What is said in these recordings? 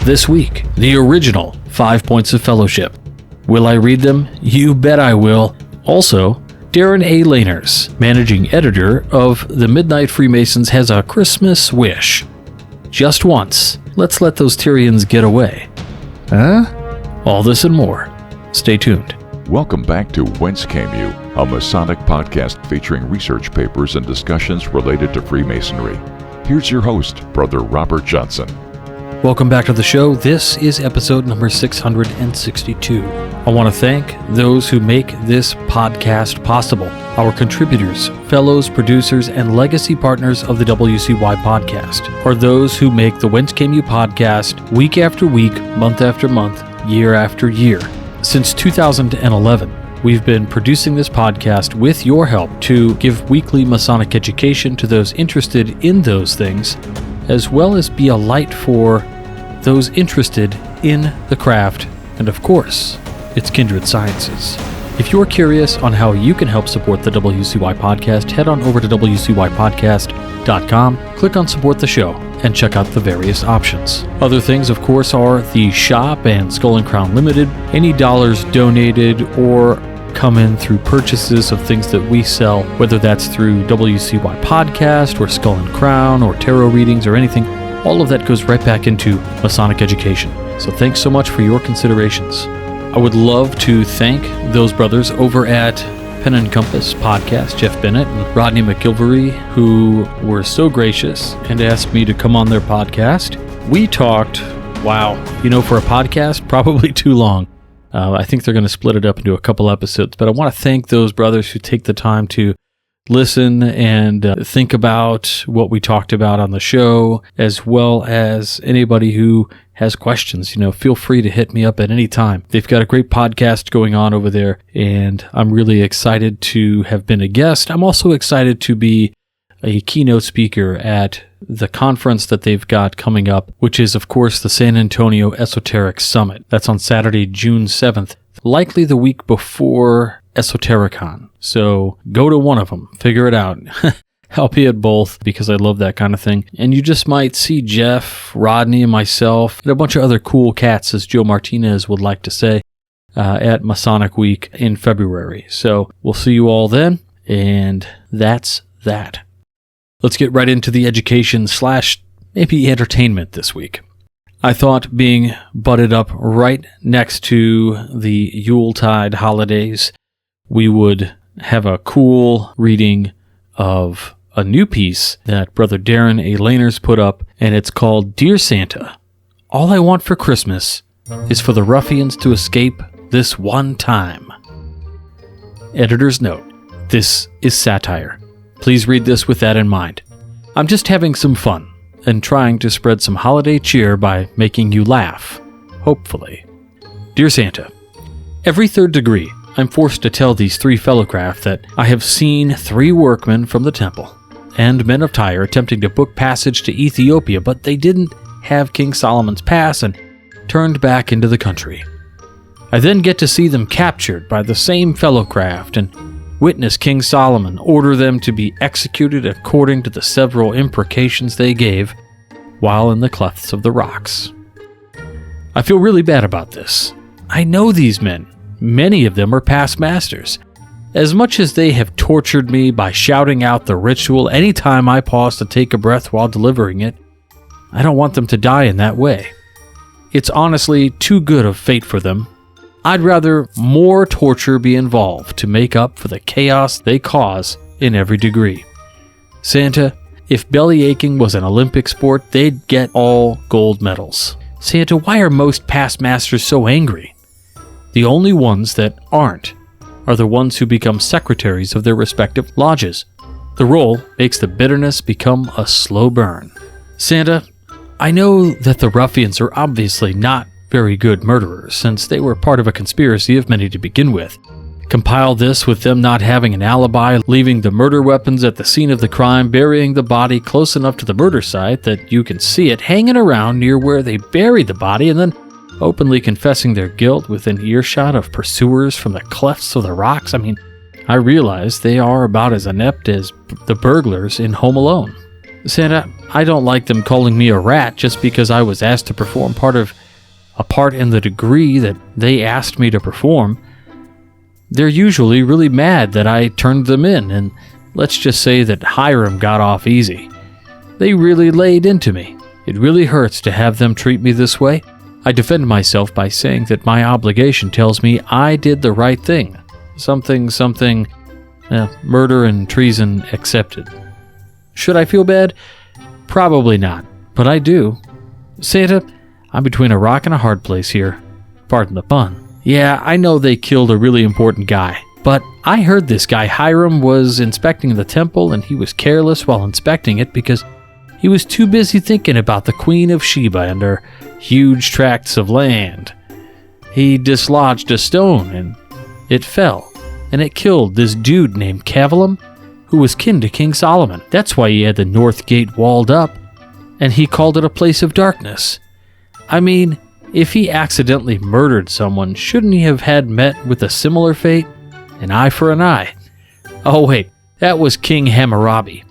This week, the original 5 Points of Fellowship. Will I read them? You bet I will. Also, Darin A. Lahners, managing editor of The Midnight Freemasons, has a Christmas wish. Just once, let's let those Tyrians get away. Huh? All this and more. Stay tuned. Welcome back to Whence, a Masonic podcast featuring research papers and discussions related to Freemasonry. Here's your host, Brother Robert Johnson. Welcome back to the show. This is episode number 662. I want to thank those who make this podcast possible. Our contributors, fellows, producers, and legacy partners of the WCY podcast are those who make the Whence podcast week after week, month after month, year after year. Since 2011, we've been producing this podcast with your help to give weekly Masonic education to those interested in those things, as well as be a light for those interested in the craft and, of course, its kindred sciences. If you're curious on how you can help support the WCY podcast, head on over to WCYpodcast.com, click on Support the Show, and check out the various options. Other things, of course, are the shop and Skull and Crown Limited. Any dollars donated or come in through purchases of things that we sell, whether that's through WCY Podcast or Skull and Crown or tarot readings or anything, all of that goes right back into Masonic education. So thanks so much for your considerations. I would love to thank those brothers over at Pen and Compass Podcast, Jeff Bennett and Rodney McGilvery, who were so gracious and asked me to come on their podcast. We talked, for a podcast, probably too long. I think they're going to split it up into a couple episodes, but I want to thank those brothers who take the time to listen and think about what we talked about on the show, as well as anybody who has questions. Feel free to hit me up at any time. They've got a great podcast going on over there, and I'm really excited to have been a guest. I'm also excited to be a keynote speaker at the conference that they've got coming up, which is, of course, the San Antonio Esoteric Summit. That's on Saturday, June 7th, likely the week before Esotericon. So go to one of them, figure it out. I'll be at both because I love that kind of thing. And you just might see Jeff, Rodney, and myself, and a bunch of other cool cats, as Joe Martinez would like to say, at Masonic Week in February. So we'll see you all then, and that's that. Let's get right into the education / maybe entertainment this week. I thought being butted up right next to the Yuletide holidays, we would have a cool reading of a new piece that Brother Darin A. Lahners put up, and it's called Dear Santa, All I Want for Christmas is for the ruffians to escape this one time. Editor's note, this is satire. Please read this with that in mind. I'm just having some fun and trying to spread some holiday cheer by making you laugh, hopefully. Dear Santa, every third degree, I'm forced to tell these three fellowcraft that I have seen 3 workmen from the temple and men of Tyre attempting to book passage to Ethiopia, but they didn't have King Solomon's pass and turned back into the country. I then get to see them captured by the same fellowcraft and witness King Solomon order them to be executed according to the several imprecations they gave while in the clefts of the rocks. I feel really bad about this. I know these men. Many of them are past masters. As much as they have tortured me by shouting out the ritual any time I pause to take a breath while delivering it, I don't want them to die in that way. It's honestly too good of fate for them. I'd rather more torture be involved to make up for the chaos they cause in every degree. Santa, if belly aching was an Olympic sport, they'd get all gold medals. Santa, why are most past masters so angry? The only ones that aren't are the ones who become secretaries of their respective lodges. The role makes the bitterness become a slow burn. Santa, I know that the ruffians are obviously not very good murderers, since they were part of a conspiracy of many to begin with. Compile this with them not having an alibi, leaving the murder weapons at the scene of the crime, burying the body close enough to the murder site that you can see it hanging around near where they buried the body, and then openly confessing their guilt within earshot of pursuers from the clefts of the rocks. I realize they are about as inept as the burglars in Home Alone. Santa, I don't like them calling me a rat just because I was asked to perform a part in the degree that they asked me to perform. They're usually really mad that I turned them in, and let's just say that Hiram got off easy. They really laid into me. It really hurts to have them treat me this way. I defend myself by saying that my obligation tells me I did the right thing. Murder and treason accepted. Should I feel bad? Probably not, but I do. Santa, I'm between a rock and a hard place here. Pardon the pun. Yeah, I know they killed a really important guy, but I heard this guy Hiram was inspecting the temple and he was careless while inspecting it because he was too busy thinking about the Queen of Sheba and her huge tracts of land. He dislodged a stone and it fell, and it killed this dude named Cavalum, who was kin to King Solomon. That's why he had the north gate walled up, and he called it a place of darkness. I mean, if he accidentally murdered someone, shouldn't he have had met with a similar fate? An eye for an eye. Oh wait, that was King Hammurabi.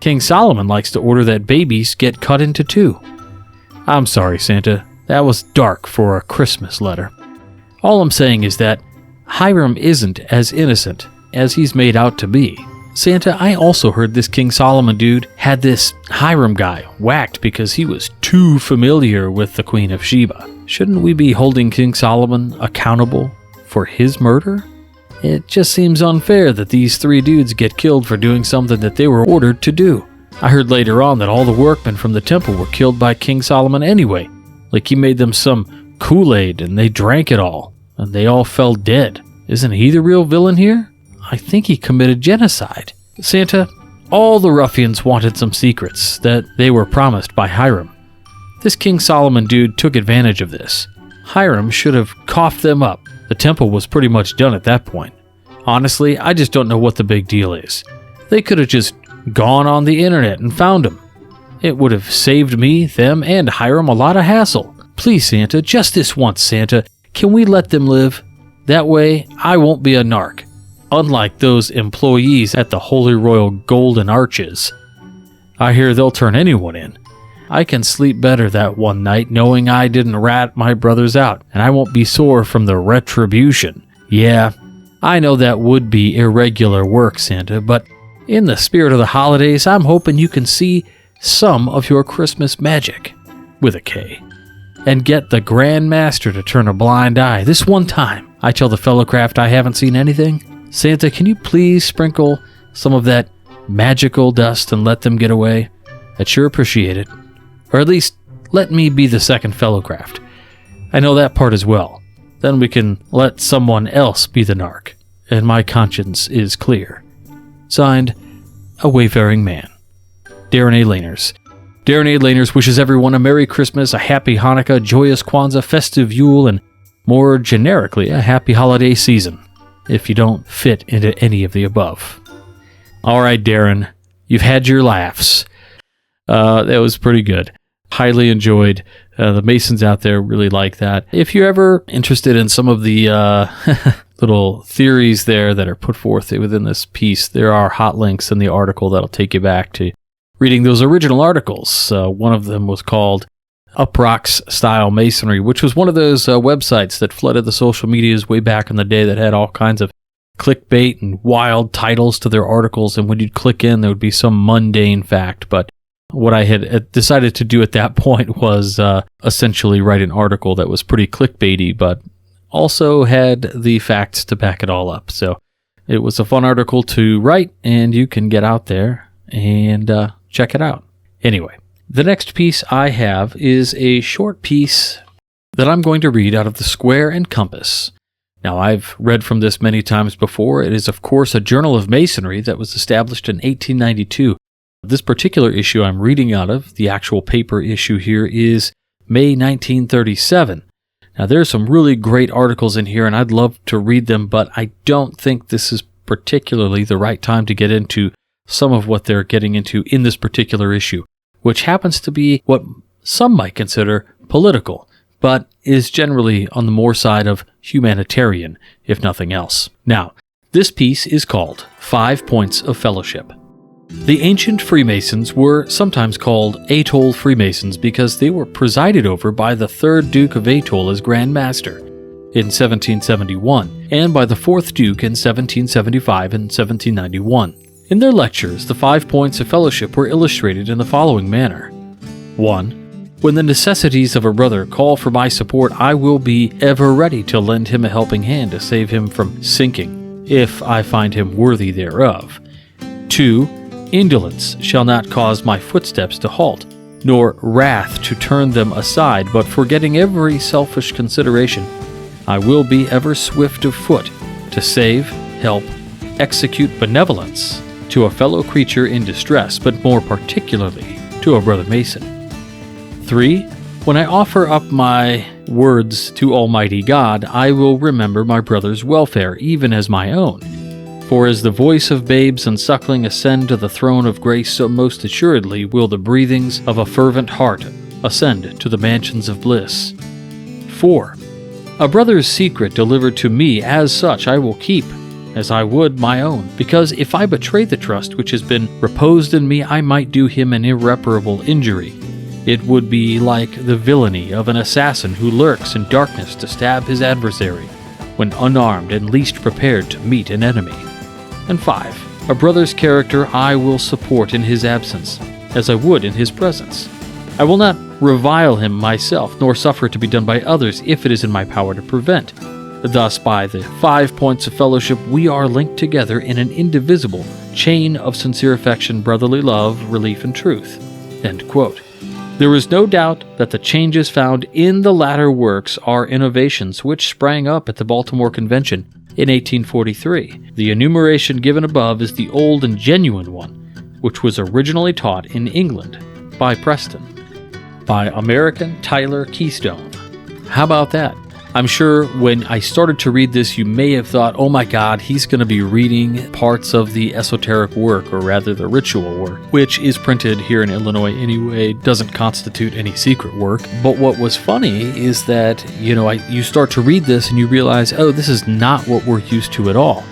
King Solomon likes to order that babies get cut into two. I'm sorry, Santa. That was dark for a Christmas letter. All I'm saying is that Hiram isn't as innocent as he's made out to be. Santa, I also heard this King Solomon dude had this Hiram guy whacked because he was too familiar with the Queen of Sheba. Shouldn't we be holding King Solomon accountable for his murder? It just seems unfair that these three dudes get killed for doing something that they were ordered to do. I heard later on that all the workmen from the temple were killed by King Solomon anyway. Like he made them some Kool-Aid and they drank it all, and they all fell dead. Isn't he the real villain here? I think he committed genocide. Santa, all the ruffians wanted some secrets that they were promised by Hiram. This King Solomon dude took advantage of this. Hiram should have coughed them up. The temple was pretty much done at that point. Honestly, I just don't know what the big deal is. They could have just gone on the internet and found him. It would have saved me, them, and Hiram a lot of hassle. Please, Santa, just this once, Santa, can we let them live? That way, I won't be a narc. Unlike those employees at the Holy Royal Golden Arches. I hear they'll turn anyone in. I can sleep better that one night knowing I didn't rat my brothers out, and I won't be sore from the retribution. Yeah, I know that would be irregular work, Santa, but in the spirit of the holidays, I'm hoping you can see some of your Christmas magic, with a K, and get the Grand Master to turn a blind eye this one time. I tell the fellow craft I haven't seen anything. Santa, can you please sprinkle some of that magical dust and let them get away? I'd sure appreciate it. Or at least, let me be the second fellowcraft. I know that part as well. Then we can let someone else be the narc, and my conscience is clear. Signed, A Wayfaring Man. Darin A. Lahners. Darin A. Lahners wishes everyone a Merry Christmas, a Happy Hanukkah, joyous Kwanzaa, festive Yule, and more generically, a happy holiday season, if you don't fit into any of the above. All right, Darin, you've had your laughs. That was pretty good. Highly enjoyed. The Masons out there really like that. If you're ever interested in some of the little theories there that are put forth within this piece, there are hot links in the article that'll take you back to reading those original articles. One of them was called Uprock's Style Masonry, which was one of those websites that flooded the social medias way back in the day that had all kinds of clickbait and wild titles to their articles, and when you'd click in, there would be some mundane fact. But what I had decided to do at that point was essentially write an article that was pretty clickbaity, but also had the facts to back it all up. So it was a fun article to write, and you can get out there and check it out. Anyway, the next piece I have is a short piece that I'm going to read out of the Square and Compass. Now, I've read from this many times before. It is, of course, a journal of masonry that was established in 1892. This particular issue I'm reading out of, the actual paper issue here, is May 1937. Now, there's some really great articles in here, and I'd love to read them, but I don't think this is particularly the right time to get into some of what they're getting into in this particular issue, which happens to be what some might consider political, but is generally on the more side of humanitarian, if nothing else. Now, this piece is called 5 Points of Fellowship. The ancient Freemasons were sometimes called Atoll Freemasons because they were presided over by the 3rd Duke of Atoll as Grand Master in 1771, and by the 4th Duke in 1775 and 1791. In their lectures, the 5 points of fellowship were illustrated in the following manner. 1. When the necessities of a brother call for my support, I will be ever ready to lend him a helping hand to save him from sinking, if I find him worthy thereof. 2. Indolence shall not cause my footsteps to halt, nor wrath to turn them aside, but forgetting every selfish consideration, I will be ever swift of foot to save, help, execute benevolence to a fellow creature in distress, but more particularly to a brother Mason. 3. When I offer up my words to Almighty God, I will remember my brother's welfare, even as my own. For as the voice of babes and suckling ascend to the throne of grace, so most assuredly will the breathings of a fervent heart ascend to the mansions of bliss. 4. A brother's secret delivered to me as such I will keep, as I would my own, because if I betray the trust which has been reposed in me, I might do him an irreparable injury. It would be like the villainy of an assassin who lurks in darkness to stab his adversary, when unarmed and least prepared to meet an enemy. And 5. A brother's character I will support in his absence, as I would in his presence. I will not revile him myself, nor suffer it to be done by others if it is in my power to prevent. Thus, by the 5 points of fellowship, we are linked together in an indivisible chain of sincere affection, brotherly love, relief, and truth." End quote. There is no doubt that the changes found in the latter works are innovations which sprang up at the Baltimore Convention in 1843. The enumeration given above is the old and genuine one, which was originally taught in England by Preston, by American Tyler Keystone. How about that? I'm sure when I started to read this, you may have thought, oh my God, he's going to be reading parts of the esoteric work, or rather the ritual work, which is printed here in Illinois anyway, doesn't constitute any secret work. But what was funny is that, you start to read this and you realize, oh, this is not what we're used to at all.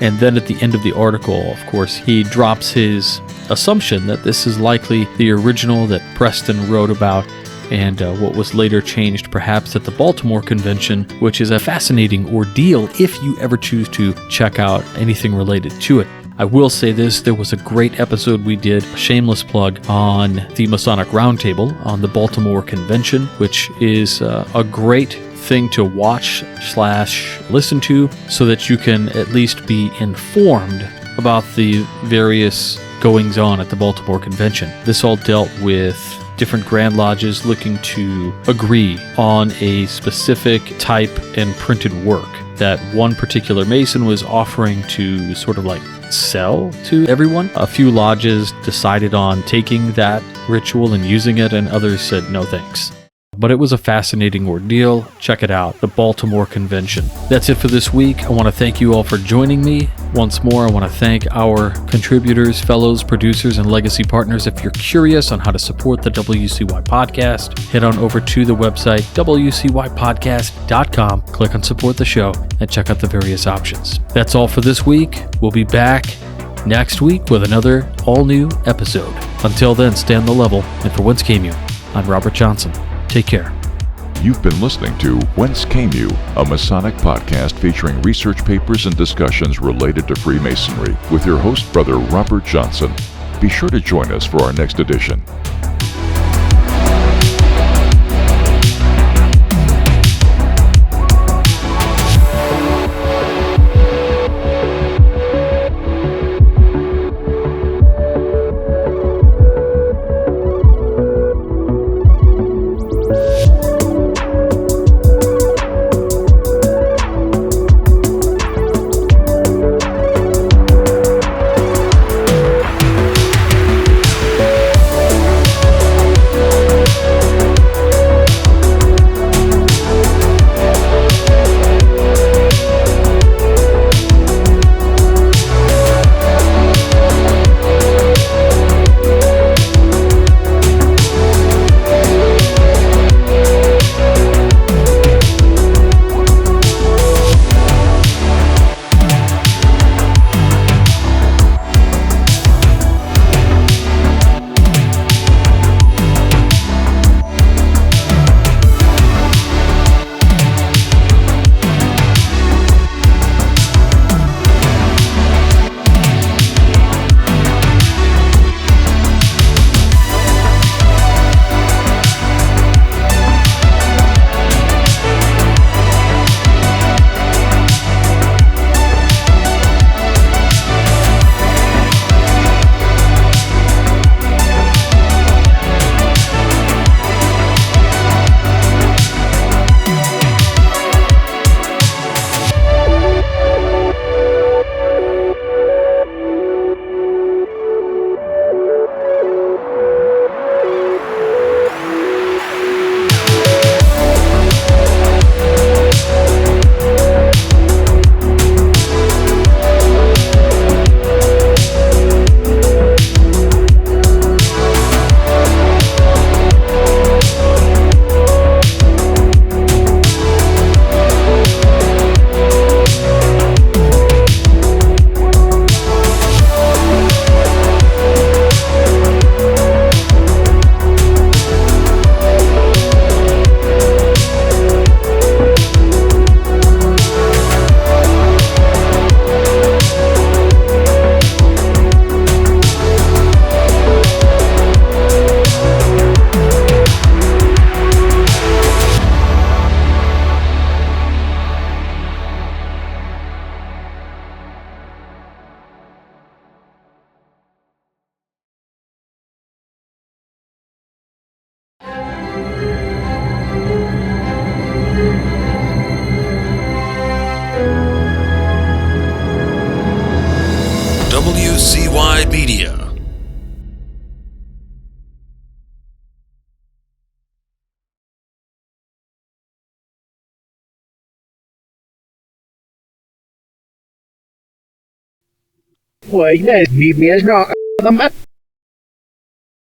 And then at the end of the article, of course, he drops his assumption that this is likely the original that Preston wrote about, and what was later changed perhaps at the Baltimore Convention, which is a fascinating ordeal if you ever choose to check out anything related to it. I will say this, there was a great episode we did, a shameless plug, on the Masonic Roundtable on the Baltimore Convention, which is a great thing to watch/listen to so that you can at least be informed about the various goings-on at the Baltimore Convention. This all dealt with different Grand Lodges looking to agree on a specific type and printed work that one particular Mason was offering to sort of like sell to everyone. A few lodges decided on taking that ritual and using it, and others said no thanks. But it was a fascinating ordeal. Check it out, the Baltimore Convention. That's it for this week. I want to thank you all for joining me. Once more, I want to thank our contributors, fellows, producers, and legacy partners. If you're curious on how to support the WCY podcast, head on over to the website, wcypodcast.com, click on support the show, and check out the various options. That's all for this week. We'll be back next week with another all-new episode. Until then, stay on the level. And for Whence Came You, I'm Robert Johnson. Take care. You've been listening to Whence Came You, a Masonic podcast featuring research papers and discussions related to Freemasonry with your host, Brother Robert Johnson. Be sure to join us for our next edition. Worldwide Media. Why, that's BBS rock.